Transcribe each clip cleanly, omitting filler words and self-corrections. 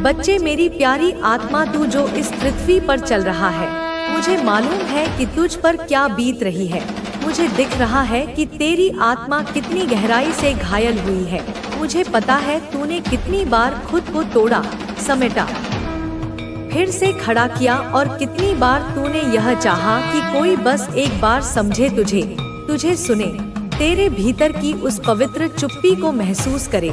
बच्चे, मेरी प्यारी आत्मा, तू जो इस पृथ्वी पर चल रहा है, मुझे मालूम है कि तुझ पर क्या बीत रही है। मुझे दिख रहा है कि तेरी आत्मा कितनी गहराई से घायल हुई है। मुझे पता है तूने कितनी बार खुद को तोड़ा, समेटा, फिर से खड़ा किया, और कितनी बार तूने यह चाहा कि कोई बस एक बार समझे तुझे सुने, तेरे भीतर की उस पवित्र चुप्पी को महसूस करे,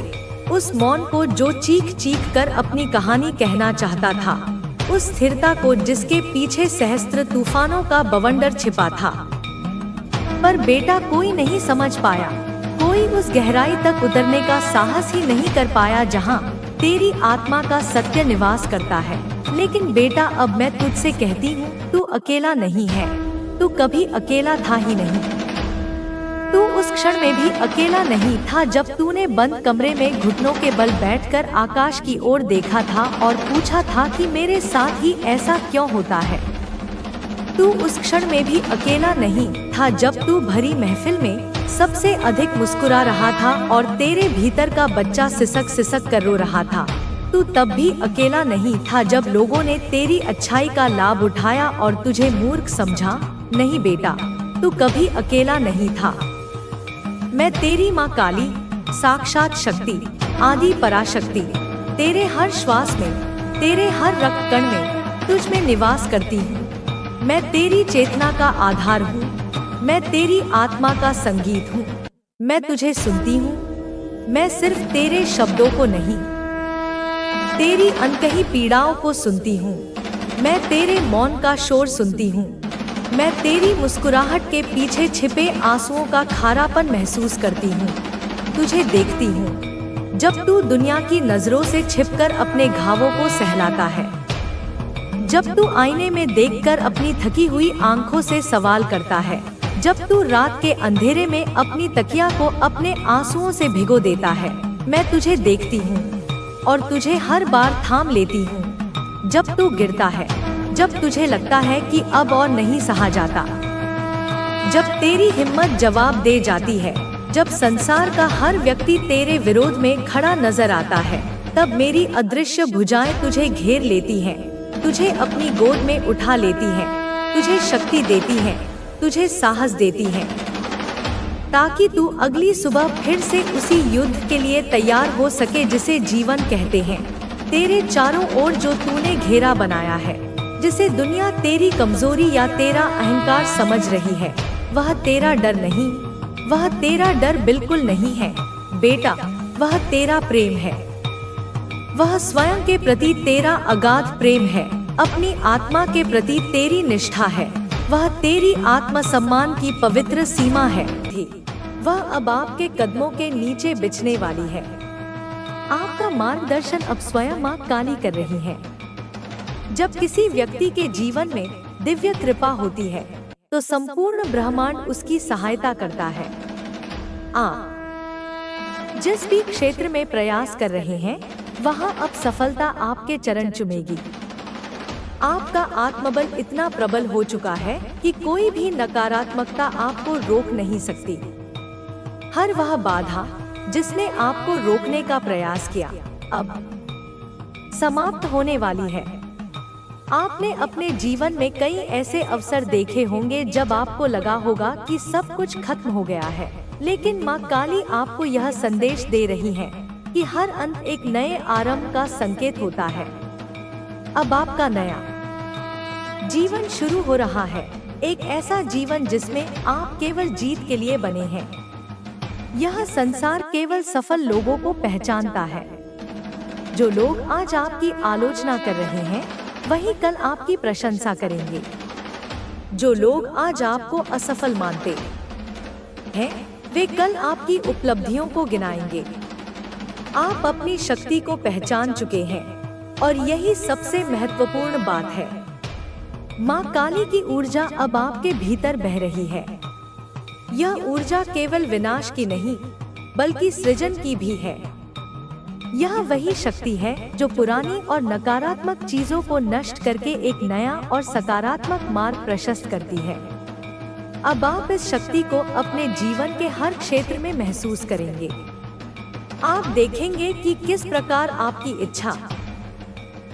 उस मौन को जो चीख चीख कर अपनी कहानी कहना चाहता था, उस स्थिरता को जिसके पीछे सहस्त्र तूफानों का बवंडर छिपा था। पर बेटा, कोई नहीं समझ पाया, कोई उस गहराई तक उतरने का साहस ही नहीं कर पाया जहां तेरी आत्मा का सत्य निवास करता है। लेकिन बेटा, अब मैं तुझसे कहती हूँ, तू अकेला नहीं है, तू कभी अकेला था ही नहीं। तू उस क्षण में भी अकेला नहीं था जब तूने बंद कमरे में घुटनों के बल बैठकर आकाश की ओर देखा था और पूछा था कि मेरे साथ ही ऐसा क्यों होता है। तू उस क्षण में भी अकेला नहीं था जब तू भरी महफिल में सबसे अधिक मुस्कुरा रहा था और तेरे भीतर का बच्चा सिसक सिसक कर रो रहा था। तू तब भी अकेला नहीं था जब लोगों ने तेरी अच्छाई का लाभ उठाया और तुझे मूर्ख समझा। नहीं बेटा, तू कभी अकेला नहीं था। मैं तेरी माँ काली, साक्षात शक्ति, आदि पराशक्ति, तेरे हर श्वास में, तेरे हर रक्त कण में तुझ में निवास करती हूँ। मैं तेरी चेतना का आधार हूँ, मैं तेरी आत्मा का संगीत हूँ। मैं तुझे सुनती हूँ, मैं सिर्फ तेरे शब्दों को नहीं, तेरी अनकही पीड़ाओं को सुनती हूँ। मैं तेरे मौन का शोर सुनती हूँ, मैं तेरी मुस्कुराहट के पीछे छिपे आंसुओं का खारापन महसूस करती हूँ। तुझे देखती हूँ जब तू दुनिया की नजरों से छिपकर अपने घावों को सहलाता है, जब तू आईने में देखकर अपनी थकी हुई आंखों से सवाल करता है, जब तू रात के अंधेरे में अपनी तकिया को अपने आंसुओं से भिगो देता है। मैं तुझे देखती हूँ और तुझे हर बार थाम लेती हूँ जब तू गिरता है, जब तुझे लगता है कि अब और नहीं सहा जाता, जब तेरी हिम्मत जवाब दे जाती है, जब संसार का हर व्यक्ति तेरे विरोध में खड़ा नजर आता है, तब मेरी अदृश्य भुजाएं तुझे घेर लेती हैं, तुझे अपनी गोद में उठा लेती हैं, तुझे शक्ति देती हैं, तुझे साहस देती हैं, ताकि तू अगली सुबह फिर से उसी युद्ध के लिए तैयार हो सके जिसे जीवन कहते हैं। तेरे चारों ओर जो तूने घेरा बनाया है, जिसे दुनिया तेरी कमजोरी या तेरा अहंकार समझ रही है, वह तेरा डर नहीं, वह तेरा डर बिल्कुल नहीं है बेटा, वह तेरा प्रेम है। वह स्वयं के प्रति तेरा अगाध प्रेम है, अपनी आत्मा के प्रति तेरी निष्ठा है, वह तेरी आत्मसम्मान की पवित्र सीमा है। वह अब आपके कदमों के नीचे बिछने वाली है। आपका मार्गदर्शन अब स्वयं माँ काली कर रही है। जब किसी व्यक्ति के जीवन में दिव्य कृपा होती है तो संपूर्ण ब्रह्मांड उसकी सहायता करता है। आप जिस भी क्षेत्र में प्रयास कर रहे हैं, वहां अब सफलता आपके चरण चूमेगी। आपका आत्मबल इतना प्रबल हो चुका है कि कोई भी नकारात्मकता आपको रोक नहीं सकती। हर वह बाधा जिसने आपको रोकने का प्रयास किया, अब समाप्त होने वाली है। आपने अपने जीवन में कई ऐसे अवसर देखे होंगे जब आपको लगा होगा कि सब कुछ खत्म हो गया है, लेकिन माँ काली आपको यह संदेश दे रही है कि हर अंत एक नए आरंभ का संकेत होता है। अब आपका नया जीवन शुरू हो रहा है, एक ऐसा जीवन जिसमें आप केवल जीत के लिए बने हैं। यह संसार केवल सफल लोगों को पहचानता है। जो लोग आज आपकी आलोचना कर रहे हैं, वही कल आपकी प्रशंसा करेंगे। जो लोग आज आपको असफल मानते हैं, वे कल आपकी उपलब्धियों को गिनाएंगे। आप अपनी शक्ति को पहचान चुके हैं और यही सबसे महत्वपूर्ण बात है। माँ काली की ऊर्जा अब आपके भीतर बह रही है। यह ऊर्जा केवल विनाश की नहीं, बल्कि सृजन की भी है। यह वही शक्ति है जो पुरानी और नकारात्मक चीजों को नष्ट करके एक नया और सकारात्मक मार्ग प्रशस्त करती है। अब आप इस शक्ति को अपने जीवन के हर क्षेत्र में महसूस करेंगे। आप देखेंगे कि किस प्रकार आपकी इच्छा,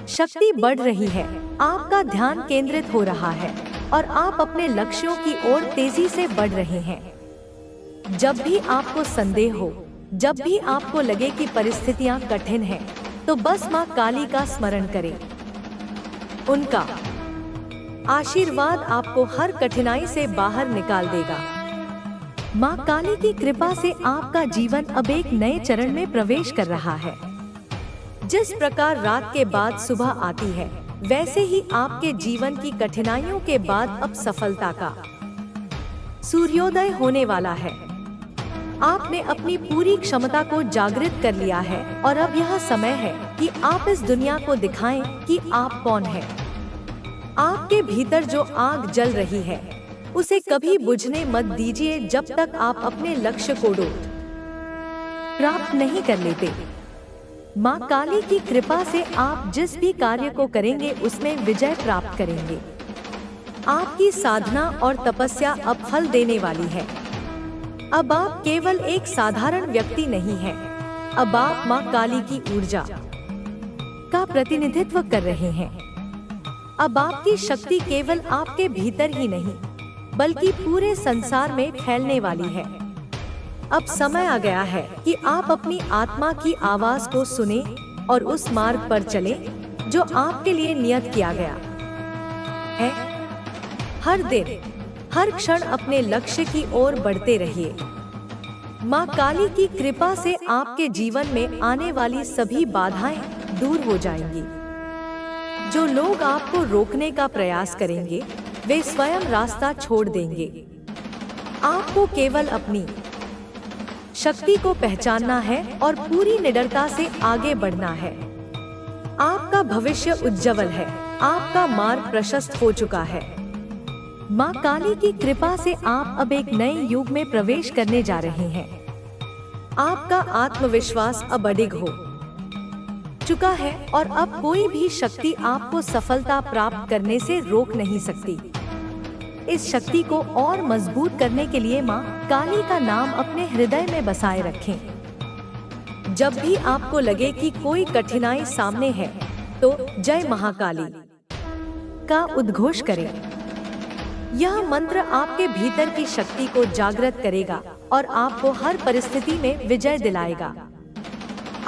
शक्ति बढ़ रही है, आपका ध्यान केंद्रित हो रहा है और आप अपने लक्ष्यों की ओर तेजी से बढ़ रहे हैं। जब भी आपको संदेह हो, जब भी आपको लगे कि परिस्थितियां कठिन हैं, तो बस माँ काली का स्मरण करें। उनका आशीर्वाद आपको हर कठिनाई से बाहर निकाल देगा। माँ काली की कृपा से आपका जीवन अब एक नए चरण में प्रवेश कर रहा है। जिस प्रकार रात के बाद सुबह आती है, वैसे ही आपके जीवन की कठिनाइयों के बाद अब सफलता का सूर्योदय होने वाला है। आपने अपनी पूरी क्षमता को जागृत कर लिया है और अब यह समय है कि आप इस दुनिया को दिखाएं कि आप कौन हैं। आपके भीतर जो आग जल रही है, उसे कभी बुझने मत दीजिए जब तक आप अपने लक्ष्य को प्राप्त नहीं कर लेते। माँ काली की कृपा से आप जिस भी कार्य को करेंगे उसमें विजय प्राप्त करेंगे। आपकी साधना और तपस्या अब फल देने वाली है। अब आप केवल एक साधारण व्यक्ति नहीं हैं। अब आप माँ काली की ऊर्जा का प्रतिनिधित्व कर रहे हैं। अब आपकी शक्ति केवल आपके भीतर ही नहीं, बल्कि पूरे संसार में फैलने वाली है। अब समय आ गया है कि आप अपनी आत्मा की आवाज को सुने और उस मार्ग पर चलें जो आपके लिए नियत किया गया है। हर दिन, हर क्षण अपने लक्ष्य की ओर बढ़ते रहिए। माँ काली की कृपा से आपके जीवन में आने वाली सभी बाधाएं दूर हो जाएंगी। जो लोग आपको रोकने का प्रयास करेंगे, वे स्वयं रास्ता छोड़ देंगे। आपको केवल अपनी शक्ति को पहचानना है और पूरी निडरता से आगे बढ़ना है। आपका भविष्य उज्जवल है, आपका मार्ग प्रशस्त हो चुका है। माँ काली की कृपा से आप अब एक नए युग में प्रवेश करने जा रहे हैं। आपका आत्मविश्वास अब अडिग हो चुका है और अब कोई भी शक्ति आपको सफलता प्राप्त करने से रोक नहीं सकती। इस शक्ति को और मजबूत करने के लिए माँ काली का नाम अपने हृदय में बसाए रखें। जब भी आपको लगे कि कोई कठिनाई सामने है, तो जय महाकाली का उद्घोष करें। यह मंत्र आपके भीतर की शक्ति को जागृत करेगा और आपको हर परिस्थिति में विजय दिलाएगा।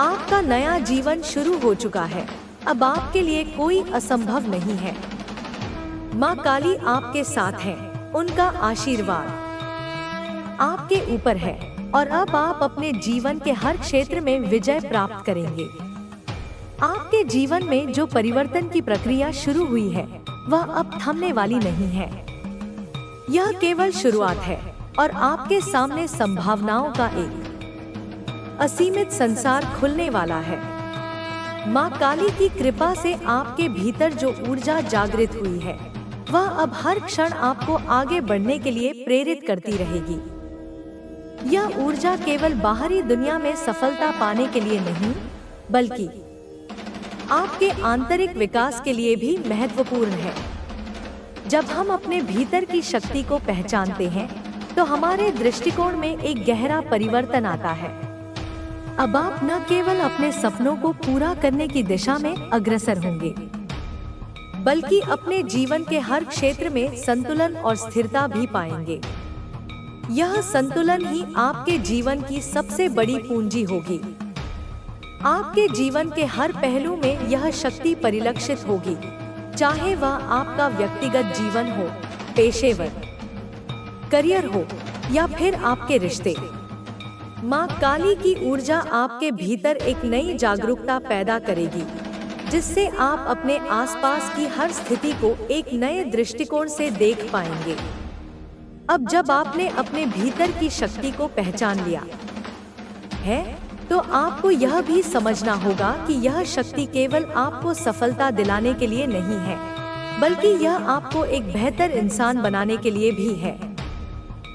आपका नया जीवन शुरू हो चुका है। अब आपके लिए कोई असंभव नहीं है। माँ काली आपके साथ हैं। उनका आशीर्वाद आपके ऊपर है और अब आप अपने जीवन के हर क्षेत्र में विजय प्राप्त करेंगे। आपके जीवन में जो परिवर्तन की प्रक्रिया शुरू हुई है, वह अब थमने वाली नहीं है। यह केवल शुरुआत है और आपके सामने संभावनाओं का एक असीमित संसार खुलने वाला है। माँ काली की कृपा से आपके भीतर जो ऊर्जा जागृत हुई है, वह अब हर क्षण आपको आगे बढ़ने के लिए प्रेरित करती रहेगी। यह ऊर्जा केवल बाहरी दुनिया में सफलता पाने के लिए नहीं, बल्कि आपके आंतरिक विकास के लिए भी महत्वपूर्ण है। जब हम अपने भीतर की शक्ति को पहचानते हैं, तो हमारे दृष्टिकोण में एक गहरा परिवर्तन आता है। अब आप न केवल अपने सपनों को पूरा करने की दिशा में अग्रसर होंगे, बल्कि अपने जीवन के हर क्षेत्र में संतुलन और स्थिरता भी पाएंगे। यह संतुलन ही आपके जीवन की सबसे बड़ी पूंजी होगी। आपके जीवन के हर पहलू में यह शक्ति परिलक्षित होगी, चाहे वह आपका व्यक्तिगत जीवन हो, पेशेवर करियर हो या फिर आपके रिश्ते। माँ काली की ऊर्जा आपके भीतर एक नई जागरूकता पैदा करेगी, जिससे आप अपने आसपास की हर स्थिति को एक नए दृष्टिकोण से देख पाएंगे। अब जब आपने अपने भीतर की शक्ति को पहचान लिया है, तो आपको यह भी समझना होगा कि यह शक्ति केवल आपको सफलता दिलाने के लिए नहीं है, बल्कि यह आपको एक बेहतर इंसान बनाने के लिए भी है।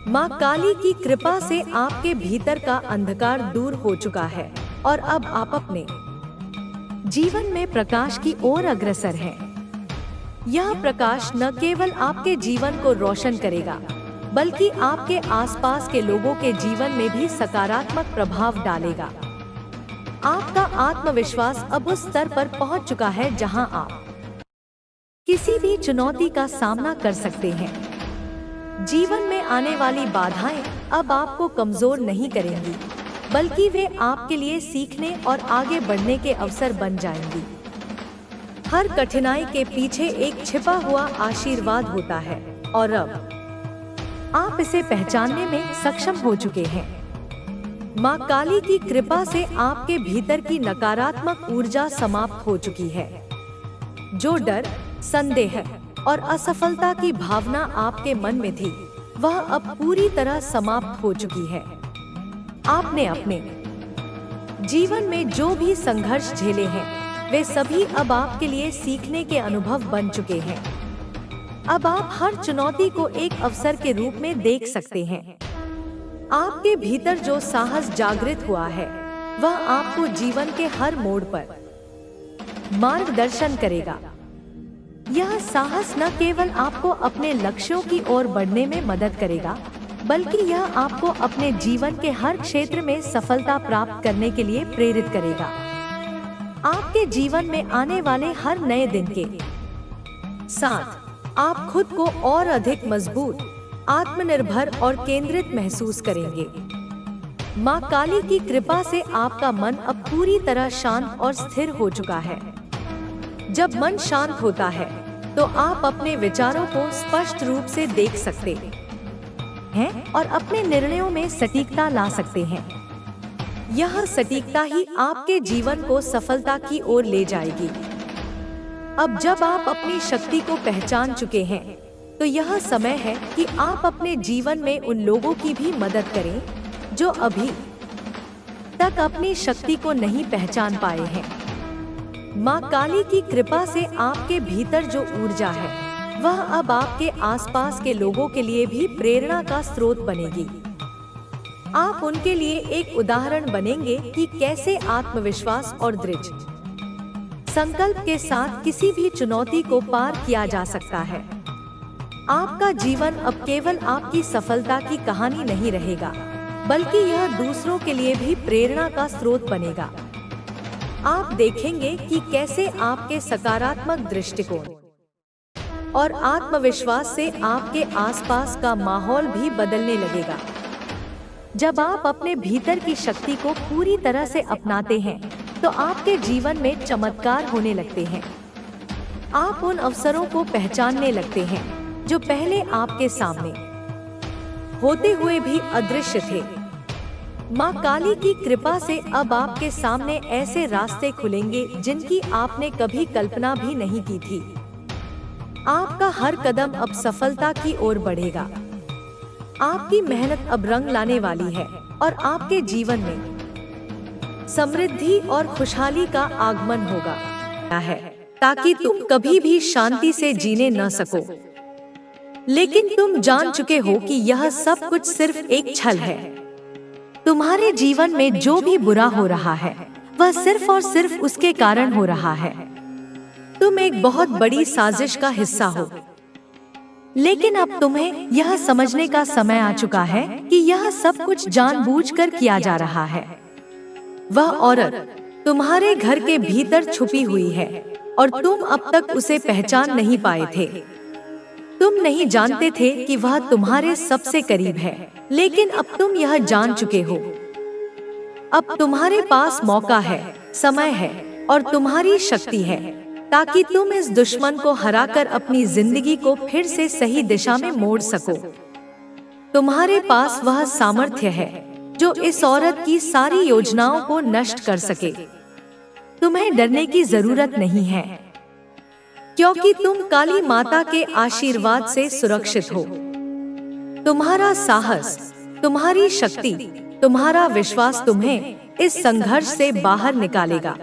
माँ काली की कृपा से आपके भीतर का अंधकार दूर हो चुका है और अब आप अपने जीवन में प्रकाश की ओर अग्रसर हैं। यह प्रकाश न केवल आपके जीवन को रोशन करेगा, बल्कि आपके आसपास के लोगों के जीवन में भी सकारात्मक प्रभाव डालेगा। आपका आत्मविश्वास अब उस स्तर पर पहुंच चुका है जहां आप किसी भी चुनौती का सामना कर सकते हैं। जीवन में आने वाली बाधाएं अब आपको कमजोर नहीं करेंगी, बल्कि वे आपके लिए सीखने और आगे बढ़ने के अवसर बन जाएंगी। हर कठिनाई के पीछे एक छिपा हुआ आशीर्वाद होता है और अब आप इसे पहचानने में सक्षम हो चुके हैं। माँ काली की कृपा से आपके भीतर की नकारात्मक ऊर्जा समाप्त हो चुकी है। जो डर, संदेह और असफलता की भावना आपके मन में थी, वह अब पूरी तरह समाप्त हो चुकी है। आपने अपने जीवन में जो भी संघर्ष झेले हैं, वे सभी अब आपके लिए सीखने के अनुभव बन चुके हैं। अब आप हर चुनौती को एक अवसर के रूप में देख सकते हैं। आपके भीतर जो साहस जागृत हुआ है, वह आपको जीवन के हर मोड़ पर मार्गदर्शन करेगा। यह साहस न केवल आपको अपने लक्ष्यों की ओर बढ़ने में मदद करेगा, बल्कि यह आपको अपने जीवन के हर क्षेत्र में सफलता प्राप्त करने के लिए प्रेरित करेगा। आपके जीवन में आने वाले हर नए दिन के साथ आप खुद को और अधिक मजबूत, आत्मनिर्भर और केंद्रित महसूस करेंगे। माँ काली की कृपा से आपका मन अब पूरी तरह शांत और स्थिर हो चुका है। जब मन शांत होता है, तो आप अपने विचारों को स्पष्ट रूप से देख सकते हैं और अपने निर्णयों में सटीकता ला सकते हैं। यह सटीकता ही आपके जीवन को सफलता की ओर ले जाएगी। अब जब आप अपनी शक्ति को पहचान चुके हैं, तो यह समय है कि आप अपने जीवन में उन लोगों की भी मदद करें जो अभी तक अपनी शक्ति को नहीं पहचान पाए हैं। माँ काली की कृपा से आपके भीतर जो ऊर्जा है, वह अब आपके आसपास के लोगों के लिए भी प्रेरणा का स्रोत बनेगी। आप उनके लिए एक उदाहरण बनेंगे कि कैसे आत्मविश्वास और दृढ़ संकल्प के साथ किसी भी चुनौती को पार किया जा सकता है। आपका जीवन अब केवल आपकी सफलता की कहानी नहीं रहेगा, बल्कि यह दूसरों के लिए भी प्रेरणा का स्रोत बनेगा। आप देखेंगे कि कैसे आपके सकारात्मक दृष्टिकोण और आत्मविश्वास से आपके आसपास का माहौल भी बदलने लगेगा। जब आप अपने भीतर की शक्ति को पूरी तरह से अपनाते हैं, तो आपके जीवन में चमत्कार होने लगते हैं। आप उन अवसरों को पहचानने लगते हैं जो पहले आपके सामने होते हुए भी अदृश्य थे। माँ काली की कृपा से अब आपके सामने ऐसे रास्ते खुलेंगे जिनकी आपने कभी कल्पना भी नहीं की थी। आपका हर कदम अब सफलता की ओर बढ़ेगा। आपकी मेहनत अब रंग लाने वाली है और आपके जीवन में समृद्धि और खुशहाली का आगमन होगा है, ताकि तुम कभी भी शांति से जीने न सको। लेकिन तुम जान चुके हो कि यह सब कुछ सिर्फ एक छल है। तुम्हारे जीवन में जो भी बुरा हो रहा है, वह सिर्फ और सिर्फ उसके कारण हो रहा है। तुम एक बहुत बड़ी साजिश का हिस्सा हो। लेकिन अब तुम्हें यह समझने का समय आ चुका है कि यह सब कुछ जानबूझकर किया जा रहा है। वह औरत तुम्हारे घर के भीतर छुपी हुई है और तुम अब तक उसे पहचान नहीं पाए थे। तुम नहीं जानते थे कि वह तुम्हारे सबसे करीब है, लेकिन अब तुम यह जान चुके हो। अब तुम्हारे पास मौका है, समय है और तुम्हारी शक्ति है, ताकि तुम इस दुश्मन को हराकर अपनी जिंदगी को फिर से सही दिशा में मोड़ सको। तुम्हारे पास वह सामर्थ्य है जो इस औरत की सारी योजनाओं को नष्ट कर सके। तुम्हें डरने की जरूरत नहीं है, क्योंकि तुम काली माता के आशीर्वाद से सुरक्षित हो। तुम्हारा साहस, तुम्हारी शक्ति, तुम्हारा विश्वास तुम्हें इस संघर्ष से बाहर निकालेगा।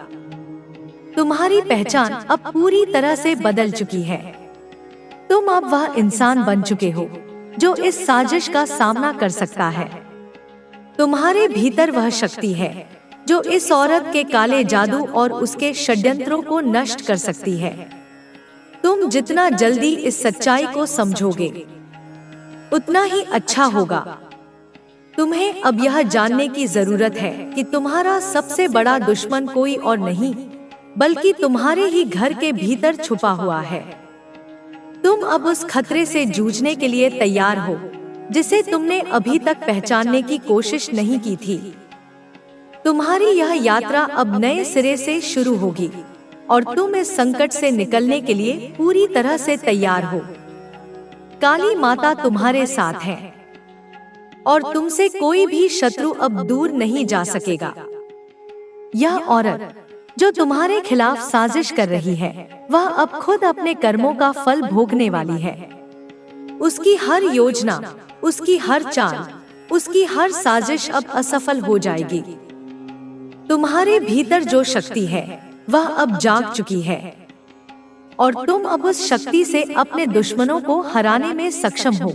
तुम्हारी पहचान अब पूरी तरह से बदल चुकी है। तुम अब वह इंसान बन चुके हो जो इस साजिश का सामना कर सकता है। तुम्हारे भीतर वह शक्ति है जो इस औरत के काले जादू और उसके षड्यंत्रों को नष्ट कर सकती है। तुम जितना जल्दी इस सच्चाई को समझोगे, उतना ही अच्छा होगा। तुम्हें अब यह जानने की जरूरत है कि तुम्हारा सबसे बड़ा दुश्मन कोई और नहीं बल्कि तुम्हारे ही घर के भीतर छुपा हुआ है। तुम अब उस खतरे से जूझने के लिए तैयार हो जिसे तुमने अभी तक पहचानने की कोशिश नहीं की थी। तुम्हारी यह यात्रा अब नए सिरे से शुरू होगी और तुम इस संकट से निकलने के लिए पूरी तरह से तैयार हो। काली माता तुम्हारे साथ है और तुमसे कोई भी शत्रु अब दूर नहीं जा सकेगा। यह औरत जो तुम्हारे खिलाफ साजिश कर रही है, वह अब खुद अपने कर्मों का फल भोगने वाली है। उसकी हर योजना, उसकी हर चाल, उसकी हर साजिश अब असफल हो जाएगी। तुम्हारे भीतर जो शक्ति है वह अब जाग चुकी है और तुम अब उस शक्ति से अपने दुश्मनों को हराने में सक्षम हो।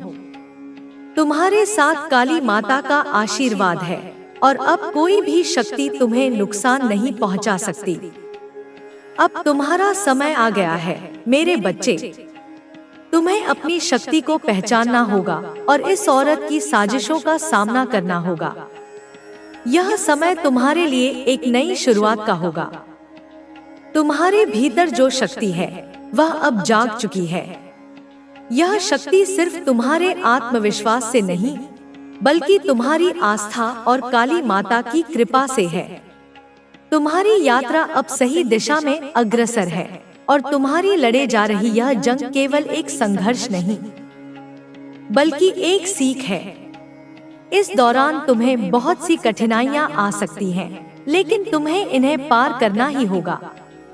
तुम्हारे साथ काली माता का आशीर्वाद है और अब कोई भी शक्ति तुम्हें नुकसान नहीं पहुंचा सकती। अब तुम्हारा समय आ गया है मेरे बच्चे। तुम्हें अपनी शक्ति को पहचानना होगा और इस औरत की साजिशों का सामना करना होगा। यह समय तुम्हारे लिए एक नई शुरुआत का होगा। तुम्हारे भीतर जो शक्ति है वह अब जाग चुकी है। यह शक्ति सिर्फ तुम्हारे आत्मविश्वास से नहीं बल्कि तुम्हारी आस्था और काली माता की कृपा से है। तुम्हारी यात्रा अब सही दिशा में अग्रसर है और तुम्हारी लड़े जा रही यह जंग केवल एक संघर्ष नहीं बल्कि एक सीख है। इस दौरान तुम्हें बहुत सी कठिनाइयां आ सकती हैं, लेकिन तुम्हें इन्हें पार करना ही होगा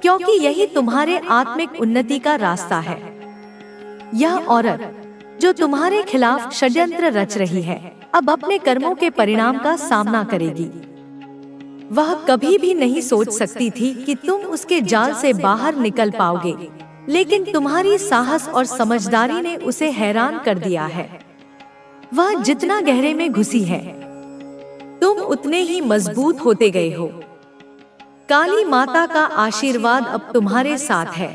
क्योंकि यही तुम्हारे आत्मिक उन्नति का रास्ता है। यह औरत जो तुम्हारे खिलाफ षड्यंत्र रच रही है अब अपने कर्मों के परिणाम का सामना करेगी। वह कभी भी नहीं सोच सकती थी कि तुम उसके जाल से बाहर निकल पाओगे, लेकिन तुम्हारी साहस और समझदारी ने उसे हैरान कर दिया है। वह जितना गहरे में घुसी है, तुम उतने ही मजबूत होते गए हो। काली माता का आशीर्वाद अब तुम्हारे साथ है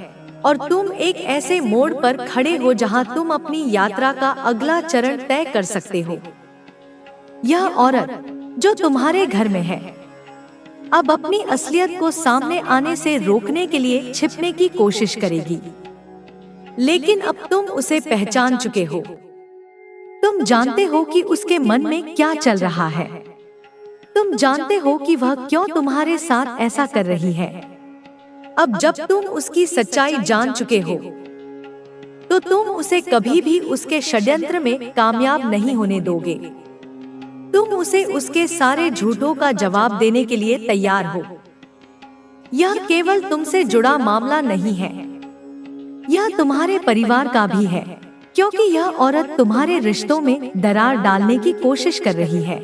और तुम एक ऐसे मोड़ पर खड़े हो जहां तुम अपनी यात्रा का अगला चरण तय कर सकते हो। यह औरत जो तुम्हारे घर में है अब अपनी असलियत को सामने आने से रोकने के लिए छिपने की कोशिश करेगी, लेकिन अब तुम उसे पहचान चुके हो। तुम जानते हो कि उसके मन में क्या चल रहा है। तुम जानते हो कि वह क्यों तुम्हारे साथ ऐसा कर रही है। अब जब तुम उसकी सच्चाई जान चुके हो, तो तुम उसे कभी भी उसके षड्यंत्र में कामयाब नहीं होने दोगे। तुम उसे उसके सारे झूठों का जवाब देने के लिए तैयार हो। यह केवल तुमसे जुड़ा मामला नहीं है, यह तुम्हारे परिवार का भी है, क्योंकि यह औरत तुम्हारे रिश्तों में दरार डालने की कोशिश कर रही है।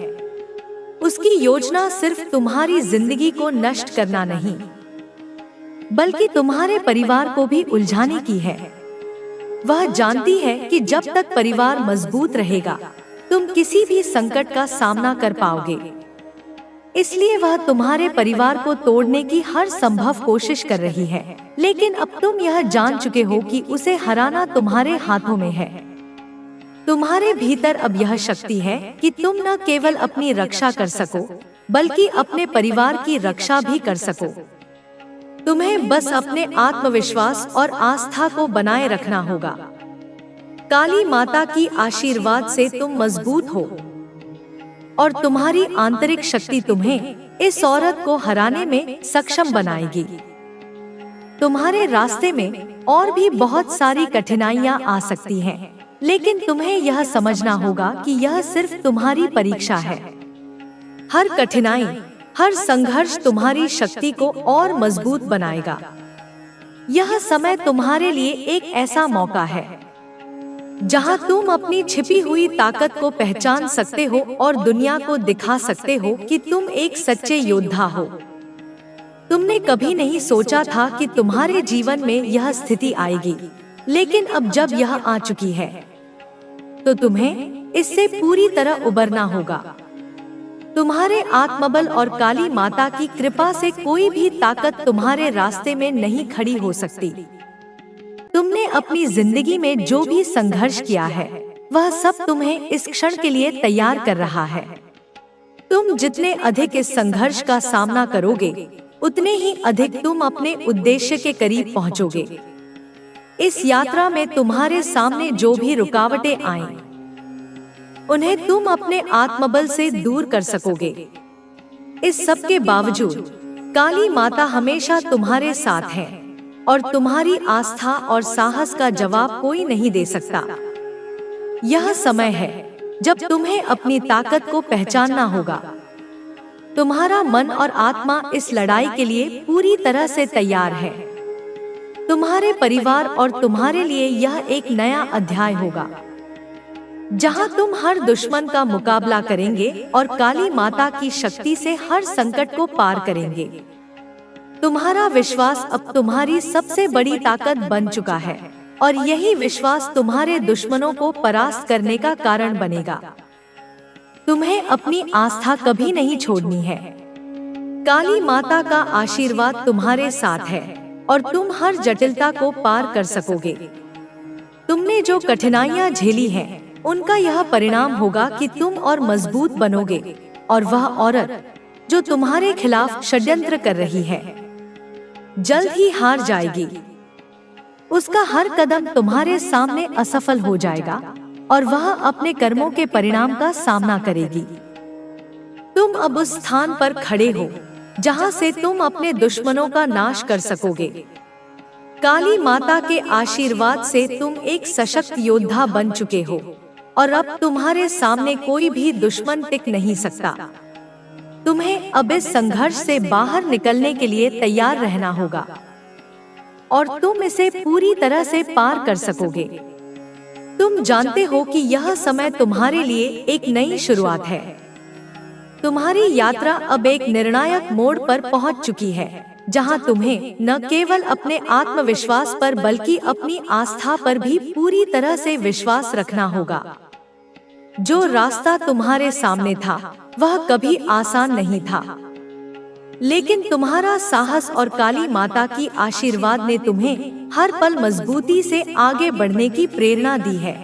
उसकी योजना सिर्फ तुम्हारी जिंदगी को नष्ट करना नहीं, बल्कि तुम्हारे परिवार को भी उलझाने की है। वह जानती है कि जब तक परिवार मजबूत रहेगा, तुम किसी भी संकट का सामना कर पाओगे। इसलिए वह तुम्हारे परिवार को तोड़ने की हर संभव कोशिश कर रही है, लेकिन अब तुम यह जान चुके हो कि उसे हराना तुम्हारे हाथों में है। तुम्हारे भीतर अब यह शक्ति है कि तुम न केवल अपनी रक्षा कर सको, बल्कि अपने परिवार की रक्षा भी कर सको। तुम्हें बस अपने आत्मविश्वास और आस्था को बनाए रखना होगा। काली माता की आशीर्वाद से तुम मजबूत हो और तुम्हारी आंतरिक शक्ति तुम्हें इस औरत को हराने में सक्षम बनाएगी। तुम्हारे रास्ते में और भी बहुत सारी कठिनाइयां आ सकती हैं, लेकिन तुम्हें यह समझना होगा कि यह सिर्फ तुम्हारी परीक्षा है। हर कठिनाई, हर संघर्ष तुम्हारी शक्ति को और मजबूत बनाएगा। यह समय तुम्हारे लिए एक ऐसा मौका है जहां तुम अपनी छिपी हुई ताकत को पहचान सकते हो और दुनिया को दिखा सकते हो कि तुम एक सच्चे योद्धा हो। तुमने कभी नहीं सोचा था कि तुम्हारे जीवन में यह स्थिति आएगी, लेकिन अब जब यह आ चुकी है, तो तुम्हें इससे पूरी तरह उबरना होगा। तुम्हारे आत्मबल और काली माता की कृपा से कोई भी ताकत तुम्हारे रास्ते में नहीं खड़ी हो सकती। तुमने अपनी जिंदगी में जो भी संघर्ष किया है, वह सब तुम्हें इस क्षण के लिए तैयार कर रहा है। तुम जितने अधिक इस संघर्ष का सामना करोगे, उतने ही अधिक तुम अपने उद्देश्य के करीब पहुंचोगे। इस यात्रा में तुम्हारे सामने जो भी रुकावटें आएं, उन्हें तुम अपने आत्मबल से दूर कर सकोगे। इस सब के बावजूद काली माता हमेशा तुम्हारे साथ है और तुम्हारी आस्था और साहस का जवाब कोई नहीं दे सकता। यह समय है जब तुम्हें अपनी ताकत को पहचानना होगा। तुम्हारा मन और आत्मा इस लड़ाई के लिए पूरी तरह से तैयार है। तुम्हारे परिवार और तुम्हारे लिए यह एक नया अध्याय होगा, जहां तुम हर दुश्मन का मुकाबला करेंगे और काली माता की शक्ति से हर संकट को पार करेंगे। तुम्हारा विश्वास अब तुम्हारी सबसे बड़ी ताकत बन चुका है और यही विश्वास तुम्हारे दुश्मनों को परास्त करने का कारण बनेगा। तुम्हें अपनी आस्था कभी नहीं छोड़नी है। काली माता का आशीर्वाद तुम्हारे साथ है और तुम हर जटिलता को पार कर सकोगे। तुमने जो कठिनाइयां झेली हैं, उनका यह परिणाम होगा कि तुम और मजबूत बनोगे और वह औरत जो तुम्हारे खिलाफ षड्यंत्र कर रही है, जल्द ही हार जाएगी। उसका हर कदम तुम्हारे सामने असफल हो जाएगा और वह अपने कर्मों के परिणाम का सामना करेगी। तुम अब उस स्थान पर खड़े हो जहां से तुम अपने दुश्मनों का नाश कर सकोगे। काली माता के आशीर्वाद से तुम एक सशक्त योद्धा बन चुके हो और अब तुम्हारे सामने कोई भी दुश्मन टिक नहीं सकता। तुम्हें अब इस संघर्ष से बाहर निकलने के लिए तैयार रहना होगा और तुम इसे पूरी तरह से पार कर सकोगे। तुम जानते हो कि यह समय तुम्हारे लिए एक नई शुरुआत है। तुम्हारी यात्रा अब एक निर्णायक मोड़ पर पहुंच चुकी है, जहां तुम्हें न केवल अपने आत्मविश्वास पर बल्कि अपनी आस्था पर भी पूरी तरह से विश्वास रखना होगा। जो रास्ता तुम्हारे सामने था वह कभी आसान नहीं था, लेकिन तुम्हारा साहस और काली माता की आशीर्वाद ने तुम्हें हर पल मजबूती से आगे बढ़ने की प्रेरणा दी है।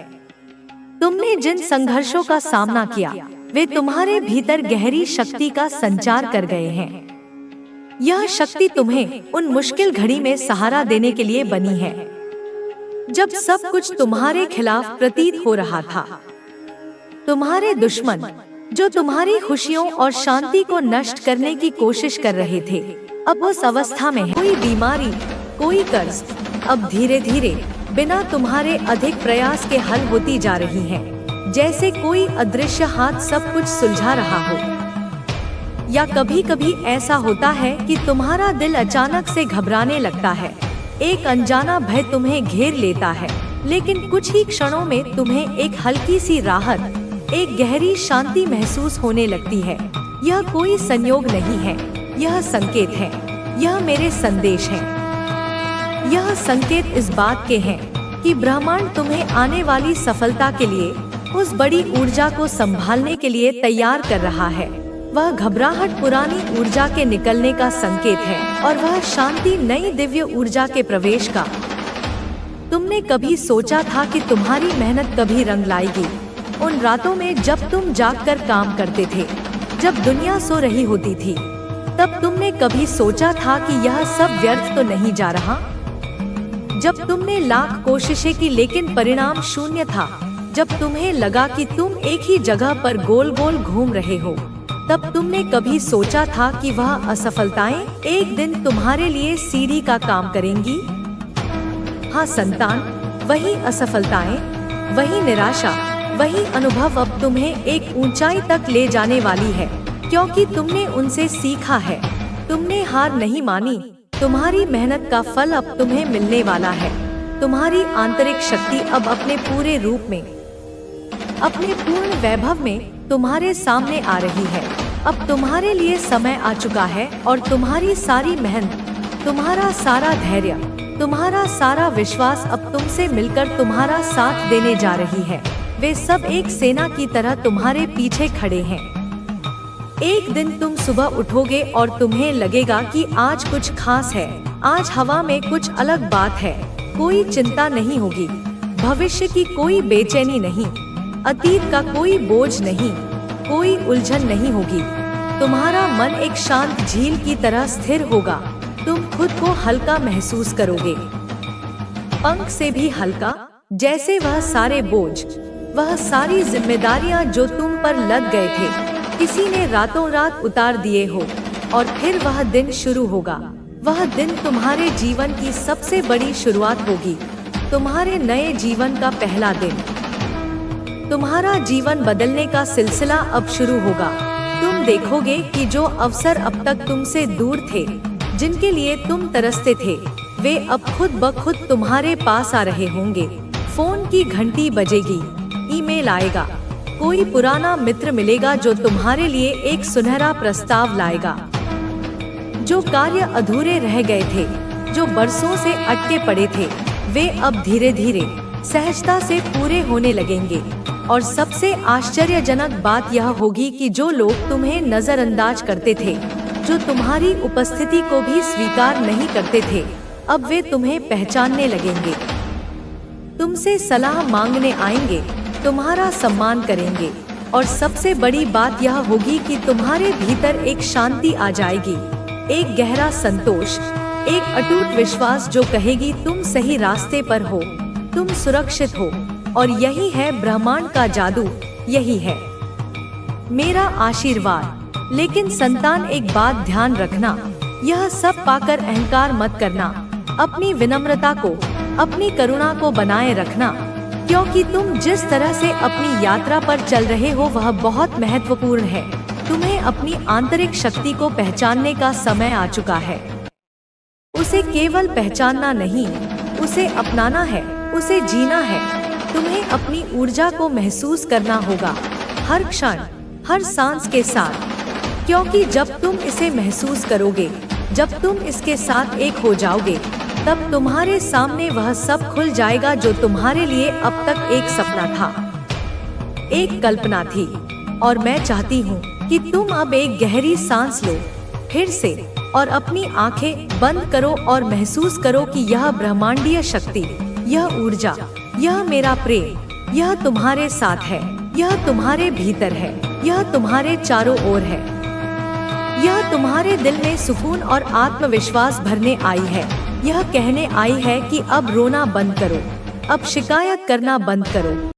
तुमने जिन संघर्षों का सामना किया, वे तुम्हारे भीतर गहरी शक्ति का संचार कर गए हैं। यह शक्ति तुम्हें उन मुश्किल घड़ी में सहारा देने के लिए बनी है, जब सब कुछ तुम्हारे खिलाफ प्रतीत हो रहा था। तुम्हारे दुश्मन जो तुम्हारी खुशियों और शांति को नष्ट करने की कोशिश कर रहे थे, अब उस अवस्था में है। कोई बीमारी, कोई कर्ज अब धीरे धीरे बिना तुम्हारे अधिक प्रयास के हल होती जा रही है, जैसे कोई अदृश्य हाथ सब कुछ सुलझा रहा हो। या कभी कभी ऐसा होता है कि तुम्हारा दिल अचानक से घबराने लगता है, एक अनजाना भय तुम्हें घेर लेता है, लेकिन कुछ ही क्षणों में तुम्हें एक हल्की सी राहत, एक गहरी शांति महसूस होने लगती है। यह कोई संयोग नहीं है, यह संकेत है, यह मेरे संदेश है। यह संकेत इस बात के हैं कि ब्रह्मांड तुम्हें आने वाली सफलता के लिए, उस बड़ी ऊर्जा को संभालने के लिए तैयार कर रहा है। वह घबराहट पुरानी ऊर्जा के निकलने का संकेत है और वह शांति नई दिव्य ऊर्जा के प्रवेश का। तुमने कभी सोचा था कि तुम्हारी मेहनत कभी रंग लाएगी? उन रातों में जब तुम जागकर काम करते थे, जब दुनिया सो रही होती थी, तब तुमने कभी सोचा था कि यह सब व्यर्थ तो नहीं जा रहा? जब तुमने लाख कोशिशें की लेकिन परिणाम शून्य था, जब तुम्हें लगा कि तुम एक ही जगह पर गोल गोल घूम रहे हो, तब तुमने कभी सोचा था कि वह असफलताएं एक दिन तुम्हारे लिए सीढ़ी का काम करेंगी? हाँ संतान, वही असफलताएं, वही निराशा, वही अनुभव अब तुम्हें एक ऊंचाई तक ले जाने वाली है, क्योंकि तुमने उनसे सीखा है। तुमने हार नहीं मानी। तुम्हारी मेहनत का फल अब तुम्हें मिलने वाला है। तुम्हारी आंतरिक शक्ति अब अपने पूरे रूप में, अपने पूर्ण वैभव में तुम्हारे सामने आ रही है। अब तुम्हारे लिए समय आ चुका है और तुम्हारी सारी मेहनत, तुम्हारा सारा धैर्य, तुम्हारा सारा विश्वास अब तुमसे मिलकर तुम्हारा साथ देने जा रही है। वे सब एक सेना की तरह तुम्हारे पीछे खड़े हैं। एक दिन तुम सुबह उठोगे और तुम्हें लगेगा कि आज कुछ खास है, आज हवा में कुछ अलग बात है। कोई चिंता नहीं होगी, भविष्य की कोई बेचैनी नहीं, अतीत का कोई बोझ नहीं। कोई उलझन नहीं होगी। तुम्हारा मन एक शांत झील की तरह स्थिर होगा। तुम खुद को हल्का महसूस करोगे, पंख से भी हल्का, जैसे वह सारे बोझ, वह सारी जिम्मेदारियां जो तुम पर लद गए थे, किसी ने रातों रात उतार दिए हो। और फिर वह दिन शुरू होगा। वह दिन तुम्हारे जीवन की सबसे बड़ी शुरुआत होगी, तुम्हारे नए जीवन का पहला दिन। तुम्हारा जीवन बदलने का सिलसिला अब शुरू होगा। तुम देखोगे कि जो अवसर अब तक तुमसे दूर थे, जिनके लिए तुम तरसते थे, वे अब खुद ब खुद तुम्हारे पास आ रहे होंगे। फोन की घंटी बजेगी, ईमेल आएगा, कोई पुराना मित्र मिलेगा जो तुम्हारे लिए एक सुनहरा प्रस्ताव लाएगा। जो कार्य अधूरे रह गए थे, जो बरसों से अटके पड़े थे, वे अब धीरे धीरे सहजता से पूरे होने लगेंगे। और सबसे आश्चर्यजनक बात यह होगी कि जो लोग तुम्हें नजरअंदाज करते थे, जो तुम्हारी उपस्थिति को भी स्वीकार नहीं करते थे, अब वे तुम्हें पहचानने लगेंगे, तुमसे सलाह मांगने आएंगे, तुम्हारा सम्मान करेंगे। और सबसे बड़ी बात यह होगी कि तुम्हारे भीतर एक शांति आ जाएगी, एक गहरा संतोष, एक अटूट विश्वास जो कहेगी तुम सही रास्ते पर हो, तुम सुरक्षित हो। और यही है ब्रह्मांड का जादू, यही है मेरा आशीर्वाद। लेकिन संतान, एक बात ध्यान रखना, यह सब पाकर अहंकार मत करना। अपनी विनम्रता को, अपनी करुणा को बनाए रखना, क्योंकि तुम जिस तरह से अपनी यात्रा पर चल रहे हो वह बहुत महत्वपूर्ण है। तुम्हें अपनी आंतरिक शक्ति को पहचानने का समय आ चुका है। उसे केवल पहचानना नहीं, उसे अपनाना है, उसे जीना है। तुम्हें अपनी ऊर्जा को महसूस करना होगा, हर क्षण, हर सांस के साथ। क्योंकि जब तुम इसे महसूस करोगे, जब तुम इसके साथ एक हो जाओगे, तब तुम्हारे सामने वह सब खुल जाएगा जो तुम्हारे लिए अब तक एक सपना था, एक कल्पना थी। और मैं चाहती हूँ कि तुम अब एक गहरी सांस लो फिर से, और अपनी आंखें बंद करो और महसूस करो कि यह ब्रह्मांडीय शक्ति, यह ऊर्जा, यह मेरा प्रेम, यह तुम्हारे साथ है, यह तुम्हारे भीतर है, यह तुम्हारे चारों ओर है। यह तुम्हारे दिल में सुकून और आत्मविश्वास भरने आई है। यह कहने आई है कि अब रोना बंद करो, अब शिकायत करना बंद करो।